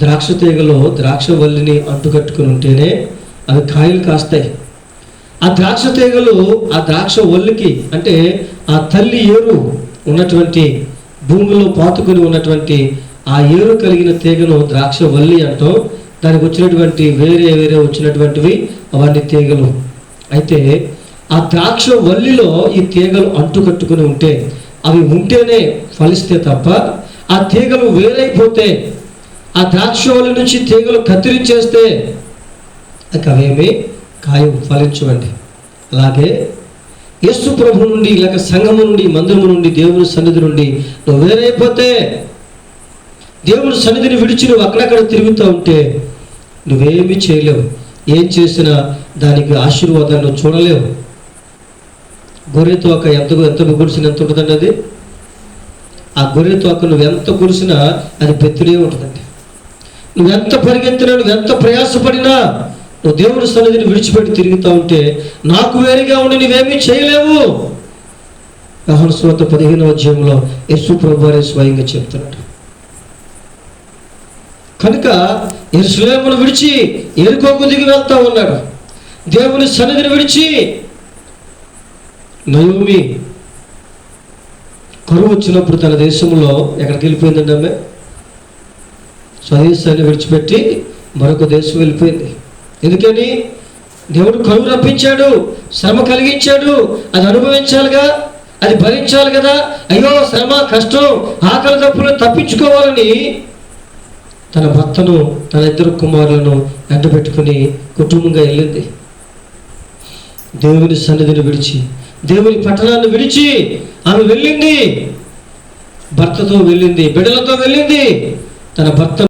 ద్రాక్ష తీగలో ద్రాక్ష వల్లిని అంటుకట్టుకుని ఉంటేనే అవి కాయలు కాస్తాయి. ఆ ద్రాక్ష తీగలు ఆ ద్రాక్ష వల్లికి అంటే ఆ తల్లి ఏరు ఉన్నటువంటి భూమిలో పాతుకొని ఉన్నటువంటి ఆ ఏరు కలిగిన తీగను ద్రాక్ష వల్లి అంటాం. దానికి వచ్చినటువంటి వేరే వచ్చినటువంటివి అవన్నీ తీగలు. అయితే ఆ ద్రాక్ష వల్లిలో ఈ తీగలు అంటుకట్టుకుని ఉంటే అవి ఉంటేనే ఫలిస్తే తప్ప ఆ తీగలు వేరైపోతే ఆ ద్రాక్ష వల్లి నుంచి తీగలు కత్తిరించేస్తే అవేమీ కాయం ఫలించవండి. అలాగే యేసు ప్రభు నుండి లేక సంఘము నుండి మందిరము నుండి దేవుని సన్నిధి నుండి నువ్వు వేరైపోతే, దేవుని సన్నిధిని విడిచి నువ్వు అక్కడక్కడ తిరుగుతూ ఉంటే నువ్వేమీ చేయలేవు. ఏం చేసినా దానికి ఆశీర్వాదాన్ని నువ్వు చూడలేవు. గొర్రె తోక ఎంత గురిసిన ఎంత ఉంటుందండి అది. ఆ గొర్రె తోక నువ్వు ఎంత గురిసినా అది బెత్తుడే ఉంటుందండి. నువ్వెంత పరిగెత్తినా, నువ్వెంత ప్రయాసపడినా, నువ్వు దేవుని సన్నిధిని విడిచిపెట్టి తిరుగుతూ ఉంటే నాకు వేరుగా ఉండి నువ్వేమీ చేయలేవు. యోహాను సువార్త 15వ అధ్యాయంలో యేసు ప్రభువారే స్వయంగా చెప్తున్నాడు. కనుక యెరూషలేమును విడిచి యెరికోకు దిగి వెళ్తా ఉన్నాడు. దేవుని సన్నిధిని విడిచి నయోమి కరువు వచ్చినప్పుడు తన దేశంలో ఎక్కడికి వెళ్ళిపోయిందండి? ఆమె స్వదేశాన్ని విడిచిపెట్టి మరొక దేశం వెళ్ళిపోయింది. ఎందుకని? దేవుడు కరువు రప్పించాడు, శ్రమ కలిగించాడు, అది అనుభవించాలిగా, అది భరించాలి కదా. అయ్యో శ్రమ, కష్టం, ఆకలి తప్పులు తప్పించుకోవాలని తన భర్తను, తన 2 కుమారులను వెంటబెట్టుకుని కుటుంబంగా వెళ్ళింది. దేవుని సన్నిధిని విడిచి, దేవుని పట్టణాన్ని విడిచి ఆమె వెళ్ళింది. భర్తతో వెళ్ళింది, బిడ్డలతో వెళ్ళింది. తన భర్త